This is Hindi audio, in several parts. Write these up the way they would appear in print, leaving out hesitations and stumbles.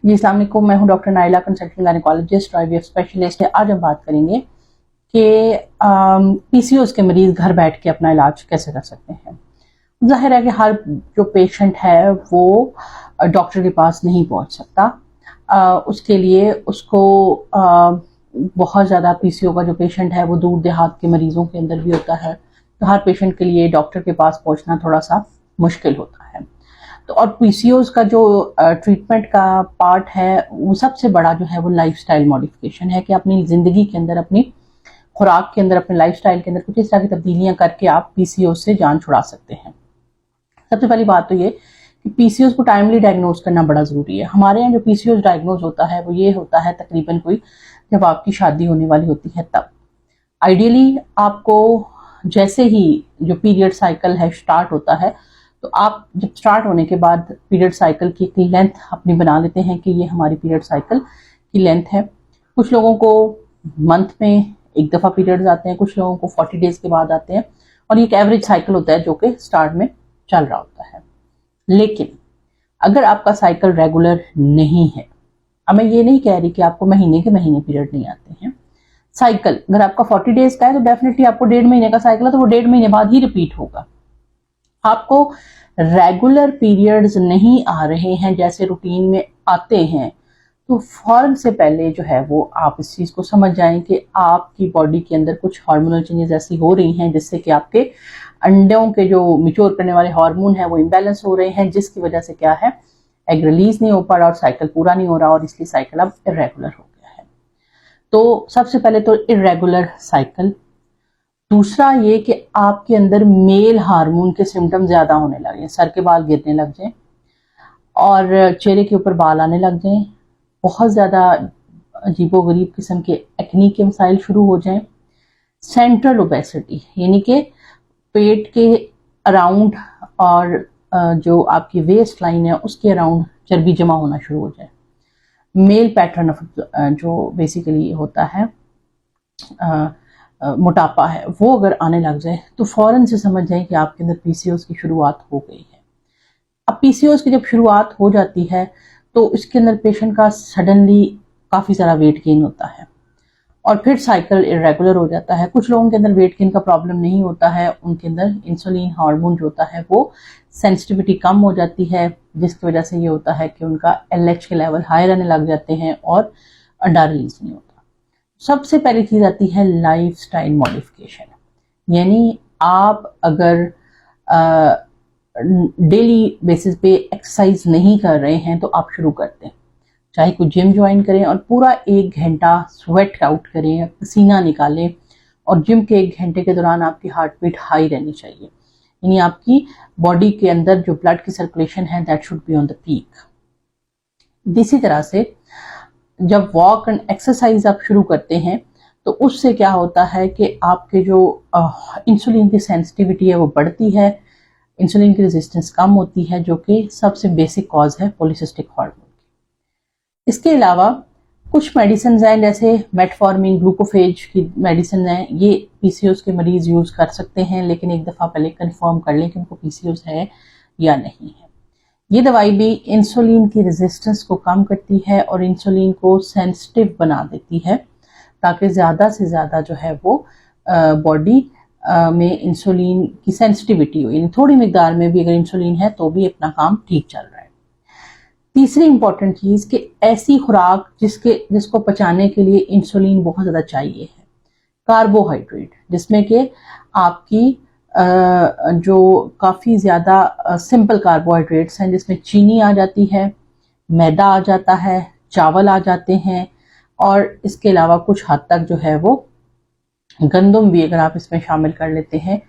जी अस्सलाम वालेकुम, मैं हूं doctor Naila, consultant gynaecologist, IVF specialist. आज हम बात करेंगे कि पीसीओएस के मरीज घर बैठ के अपना इलाज कैसे कर सकते हैं। जाहिर है कि हर जो पेशेंट है वो डॉक्टर के पास नहीं पहुंच सकता। उसके लिए उसको बहुत ज़्यादा पीसीओ का जो पेशेंट है वो दूर देहात के मरीजों के अंदर भी होता है, तो हर पेशेंट के लिए डॉक्टर के पास पहुंचना थोड़ा सा मुश्किल होता है। तो और पीसीओएस का जो ट्रीटमेंट का पार्ट है वो सबसे बड़ा जो है वो लाइफस्टाइल मॉडिफिकेशन है कि अपनी ज़िंदगी के अंदर, अपनी खुराक के अंदर, अपने लाइफस्टाइल के अंदर कुछ इस तरह की तब्दीलियां करके आप पीसीओएस से जान छुड़ा सकते हैं। सबसे पहली बात तो ये कि पीसीओएस को टाइमली डायग्नोज करना बड़ा ज़रूरी है। हमारे यहाँ जो पीसीओएस डायग्नोज होता है वो ये होता है तकरीबन कोई जब आपकी शादी होने वाली होती है तब। आइडियली आपको जैसे ही जो पीरियड साइकिल है स्टार्ट होता है, तो आप जब स्टार्ट होने के बाद पीरियड साइकिल की लेंथ अपनी बना लेते हैं कि ये हमारी पीरियड साइकिल की लेंथ है। कुछ लोगों को मंथ में एक दफ़ा पीरियड्स आते हैं, कुछ लोगों को 40 डेज के बाद आते हैं, और ये एक एवरेज साइकिल होता है जो कि स्टार्ट में चल रहा होता है। लेकिन अगर आपका साइकिल रेगुलर नहीं है, अब मैं ये नहीं कह रही कि आपको महीने के महीने पीरियड नहीं आते हैं, साइकिल अगर आपका 40 डेज का है तो डेफिनेटली आपको 1.5 महीने का साइकिल है तो वो 1.5 महीने बाद ही रिपीट होगा। आपको रेगुलर पीरियड्स नहीं आ रहे हैं जैसे रूटीन में आते हैं, तो फौरन से पहले जो है वो आप इस चीज़ को समझ जाएं कि आपकी बॉडी के अंदर कुछ हार्मोनल चेंजेस ऐसी हो रही हैं जिससे कि आपके अंडों के जो मिच्योर करने वाले हार्मोन हैं वो इम्बैलेंस हो रहे हैं, जिसकी वजह से क्या है, एग रिलीज नहीं हो पा रहा और साइकिल पूरा नहीं हो रहा, और इसलिए साइकिल अब इरेगुलर हो गया है। तो सबसे पहले तो इरेगुलर साइकिल। दूसरा ये कि आपके अंदर मेल हार्मोन के सिम्टम ज़्यादा होने लगे, सर के बाल गिरने लग जाएं और चेहरे के ऊपर बाल आने लग जाएं, बहुत ज़्यादा अजीबोगरीब किस्म के एक्नी के मसाइल शुरू हो जाएं, सेंट्रल ओबेसिटी यानी कि पेट के अराउंड और जो आपकी वेस्ट लाइन है उसके अराउंड चर्बी जमा होना शुरू हो जाए, मेल पैटर्न ऑफ जो बेसिकली होता है मोटापा है वो अगर आने लग जाए, तो फौरन से समझ जाए कि आपके अंदर पीसीओएस की शुरुआत हो गई है। अब पीसीओएस की जब शुरुआत हो जाती है तो इसके अंदर पेशेंट का सडनली काफ़ी सारा वेट गेन होता है और फिर साइकिल इरेगुलर हो जाता है। कुछ लोगों के अंदर वेट गेन का प्रॉब्लम नहीं होता है, उनके अंदर इंसुलिन हार्मोन जो होता है वो सेंसिटिविटी कम हो जाती है, जिसकी वजह से ये होता है कि उनका एलएच के लेवल हाई रहने लग जाते हैं और अंडा रिलीज नहीं होता। सबसे पहली चीज़ आती है लाइफस्टाइल मॉडिफिकेशन, यानी आप अगर डेली बेसिस पे एक्सरसाइज नहीं कर रहे हैं तो आप शुरू करते हैं, चाहे कोई जिम ज्वाइन करें और पूरा 1 घंटा स्वेट आउट करें, पसीना निकालें, और जिम के 1 घंटे के दौरान आपकी हार्ट बीट हाई रहनी चाहिए, यानी आपकी बॉडी के अंदर जो ब्लड की सर्कुलेशन है that should be on the peak. इसी तरह से जब वॉक एंड एक्सरसाइज आप शुरू करते हैं तो उससे क्या होता है कि आपके जो इंसुलिन की सेंसिटिविटी है वो बढ़ती है, इंसुलिन की रेजिस्टेंस कम होती है, जो कि सबसे बेसिक कॉज है पॉलीसिस्टिक हार्मोन की। इसके अलावा कुछ मेडिसिन हैं जैसे मेटफॉर्मिन, ग्लूकोफेज की मेडिसिन हैं, ये पीसीओएस के मरीज यूज़ कर सकते हैं, लेकिन एक दफ़ा पहले कंफर्म कर लें कि उनको पीसीओएस है या नहीं है। ये दवाई भी इंसुलिन की रेजिस्टेंस को कम करती है और इंसुलिन को सेंसिटिव बना देती है, ताकि ज़्यादा से ज़्यादा जो है वो बॉडी में इंसुलिन की सेंसिटिविटी हो, यानी थोड़ी मिकदार में भी अगर इंसुलिन है तो भी अपना काम ठीक चल रहा है। तीसरी इंपॉर्टेंट चीज़ कि ऐसी खुराक जिसको पचाने के लिए इंसुलिन बहुत ज़्यादा चाहिए है, कार्बोहाइड्रेट, जिसमें कि आपकी जो काफ़ी ज़्यादा सिंपल कार्बोहाइड्रेट्स हैं, जिसमें चीनी आ जाती है, मैदा आ जाता है, चावल आ जाते हैं, और इसके अलावा कुछ हद तक जो है वो गंदम भी अगर आप इसमें शामिल कर लेते हैं,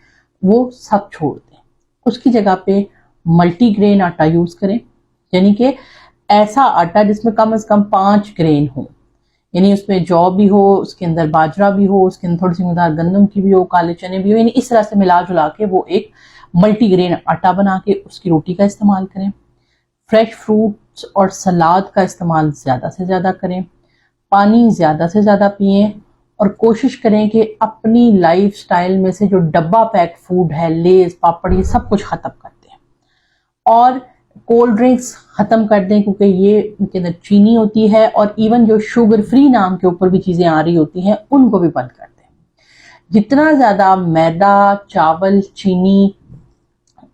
वो सब छोड़ दें। उसकी जगह पे मल्टीग्रेन आटा यूज़ करें, यानी कि ऐसा आटा जिसमें कम से कम 5 ग्रेन हो, यानी उसमें जौ भी हो, उसके अंदर बाजरा भी हो, उसके अंदर थोड़ी सी मिकदार गंदम की भी हो, काले चने भी हो, यानी इस तरह से मिला जुला के वो एक मल्टीग्रेन आटा बना के उसकी रोटी का इस्तेमाल करें। फ्रेश फ्रूट्स और सलाद का इस्तेमाल ज़्यादा से ज़्यादा करें, पानी ज़्यादा से ज़्यादा पिएँ, और कोशिश करें कि अपनी लाइफस्टाइल में से जो डब्बा पैक फूड है, लेज, पापड़, ये सब कुछ ख़त्म कर दें। और कोल्ड ड्रिंक्स खत्म कर दें, क्योंकि ये उनके अंदर चीनी होती है, और इवन जो शुगर फ्री नाम के ऊपर भी चीजें आ रही होती हैं उनको भी बंद कर दें। जितना ज्यादा मैदा, चावल, चीनी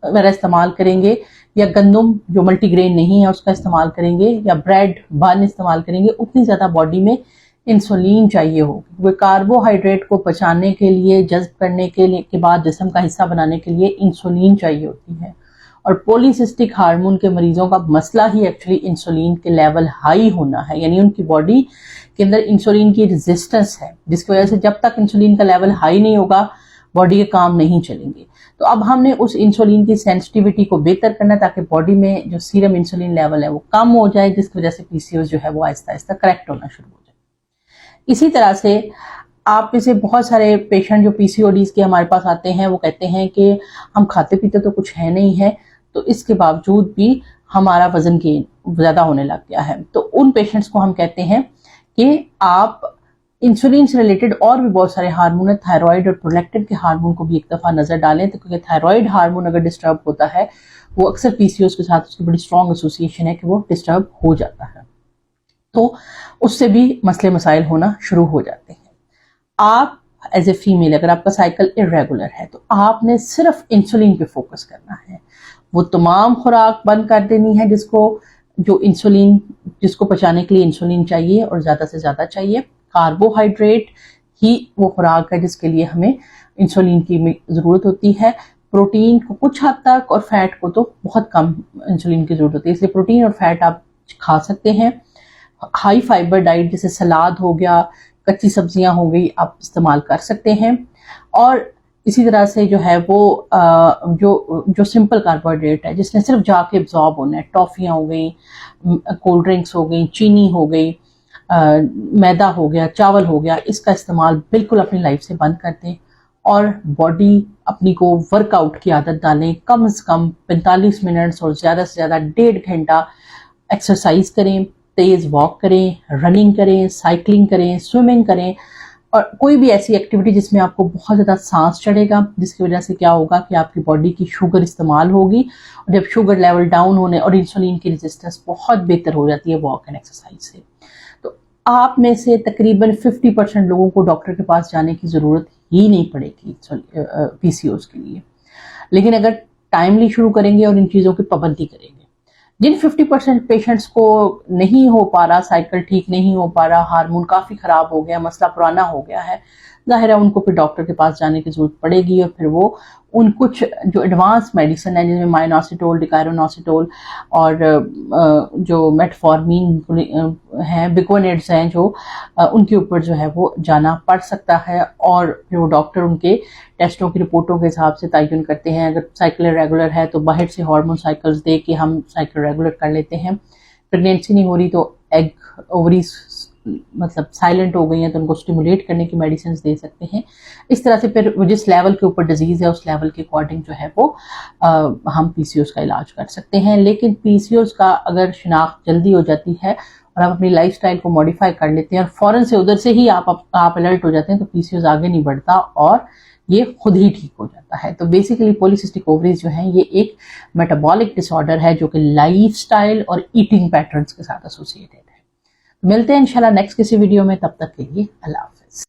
वगैरह इस्तेमाल करेंगे, या गंदम जो मल्टीग्रेन नहीं है उसका इस्तेमाल करेंगे, या ब्रेड बन इस्तेमाल करेंगे, उतनी ज्यादा बॉडी में इंसुलिन चाहिए होगी। वो कार्बोहाइड्रेट को पचाने के लिए, जज्ब करने के बाद जिस्म का हिस्सा बनाने के लिए इंसुलिन चाहिए होती है। और पॉलीसिस्टिक हार्मोन के मरीजों का मसला ही एक्चुअली इंसुलिन के लेवल हाई होना है, यानी उनकी बॉडी के अंदर इंसुलिन की रेजिस्टेंस है, जिसकी वजह से जब तक इंसुलिन का लेवल हाई नहीं होगा बॉडी के काम नहीं चलेंगे। तो अब हमने उस इंसुलिन की सेंसिटिविटी को बेहतर करना है, ताकि बॉडी में जो सीरम इंसुलिन लेवल है वो कम हो जाए, जिसकी वजह से पीसीओएस जो है वो आहिस्ता आहिस्ता करेक्ट होना शुरू हो जाए। इसी तरह से आप में से बहुत सारे पेशेंट जो पीसीओडीज के हमारे पास आते हैं, वो कहते हैं कि हम खाते पीते तो कुछ है नहीं है, तो इसके बावजूद भी हमारा वजन गेन ज्यादा होने लग गया है। तो उन पेशेंट्स को हम कहते हैं कि आप इंसुलिन से रिलेटेड और भी बहुत सारे हार्मोन है, थायराइड और प्रोलैक्टिन के हार्मोन को भी एक दफा नजर डालें, तो क्योंकि थायराइड हार्मोन अगर डिस्टर्ब होता है, वो अक्सर पीसीओएस के साथ उसकी बड़ी स्ट्रॉन्ग एसोसिएशन है कि वो डिस्टर्ब हो जाता है, तो उससे भी मसले मसाइल होना शुरू हो जाते हैं। आप एज ए फीमेल अगर आपका साइकिल इरेगुलर है, तो आपने सिर्फ इंसुलिन पे फोकस करना है। वो तमाम खुराक बंद कर देनी है जिसको पचाने के लिए इंसुलिन चाहिए और ज्यादा से ज्यादा चाहिए। कार्बोहाइड्रेट ही वो खुराक है जिसके लिए हमें इंसुलिन की जरूरत होती है। प्रोटीन को कुछ हद तक और फैट को तो बहुत कम इंसुलिन की जरूरत होती है, इसलिए प्रोटीन और फैट आप खा सकते हैं। हाई फाइबर डाइट जैसे सलाद हो गया, कच्ची सब्जियां हो गई, आप इस्तेमाल कर सकते हैं। और इसी तरह से जो है वो जो सिंपल कार्बोहाइड्रेट है जिसने सिर्फ जाके एब्जॉर्ब होना है, टॉफियाँ हो गई, कोल्ड ड्रिंक्स हो गई, चीनी हो गई, मैदा हो गया, चावल हो गया, इसका इस्तेमाल बिल्कुल अपनी लाइफ से बंद कर दें और बॉडी अपनी को वर्कआउट की आदत डालें। कम से कम 45 मिनट्स और ज़्यादा से ज़्यादा 1.5 घंटा एक्सरसाइज करें, तेज़ वॉक करें, रनिंग करें, साइकिलिंग करें, स्विमिंग करें, और कोई भी ऐसी एक्टिविटी जिसमें आपको बहुत ज़्यादा सांस चढ़ेगा, जिसकी वजह से क्या होगा कि आपकी बॉडी की शुगर इस्तेमाल होगी, और जब शुगर लेवल डाउन होने और इंसुलिन की रेजिस्टेंस बहुत बेहतर हो जाती है वॉक एंड एक्सरसाइज से। तो आप में से तकरीबन 50% लोगों को डॉक्टर के पास जाने की ज़रूरत ही नहीं पड़ेगी पीसीओएस के लिए। लेकिन अगर टाइमली शुरू करेंगे और इन चीज़ों की पाबंदी करेंगे, जिन 50% पेशेंट्स को नहीं हो पा रहा, साइकिल ठीक नहीं हो पा रहा, हार्मोन काफ़ी ख़राब हो गया, मसला पुराना हो गया है, ज़ाहिर है उनको फिर डॉक्टर के पास जाने की ज़रूरत पड़ेगी। और फिर वो उन कुछ जो एडवांस मेडिसिन है जिनमें माइनोसिटोल, डिकायरोनोसिटोल और जो मेटफॉर्मिन हैं, बिकोनेट्स हैं, जो उनके ऊपर जो है वो जाना पड़ सकता है। और जो डॉक्टर उनके टेस्टों की रिपोर्टों के हिसाब से तयन करते हैं। अगर साइकिल रेगुलर है तो बाहर से हार्मोन साइकिल्स दे के हम साइकिल रेगुलर कर लेते हैं। प्रेगनेंसी नहीं हो रही तो एग ओवरीज मतलब साइलेंट हो गई हैं तो उनको स्टिमुलेट करने की मेडिसिन दे सकते हैं। इस तरह से फिर जिस लेवल के ऊपर डिजीज है उस लेवल के अकॉर्डिंग जो है वो हम पीसीओएस का इलाज कर सकते हैं। लेकिन पीसीओएस का अगर शिनाख्त जल्दी हो जाती है और आप अपनी लाइफस्टाइल को मॉडिफाई कर लेते हैं और फौरन से उधर से ही आप अलर्ट हो जाते हैं, तो पीसीओएस आगे नहीं बढ़ता और ये खुद ही ठीक हो जाता है। तो बेसिकली पॉलीसिस्टिक ओवरीज जो है ये एक मेटाबॉलिक डिसऑर्डर है जो कि लाइफस्टाइल और ईटिंग पैटर्न्स के साथ एसोसिएटेड है। मिलते हैं इंशाल्लाह नेक्स्ट किसी वीडियो में, तब तक के लिए अल्लाह हाफ़िज़।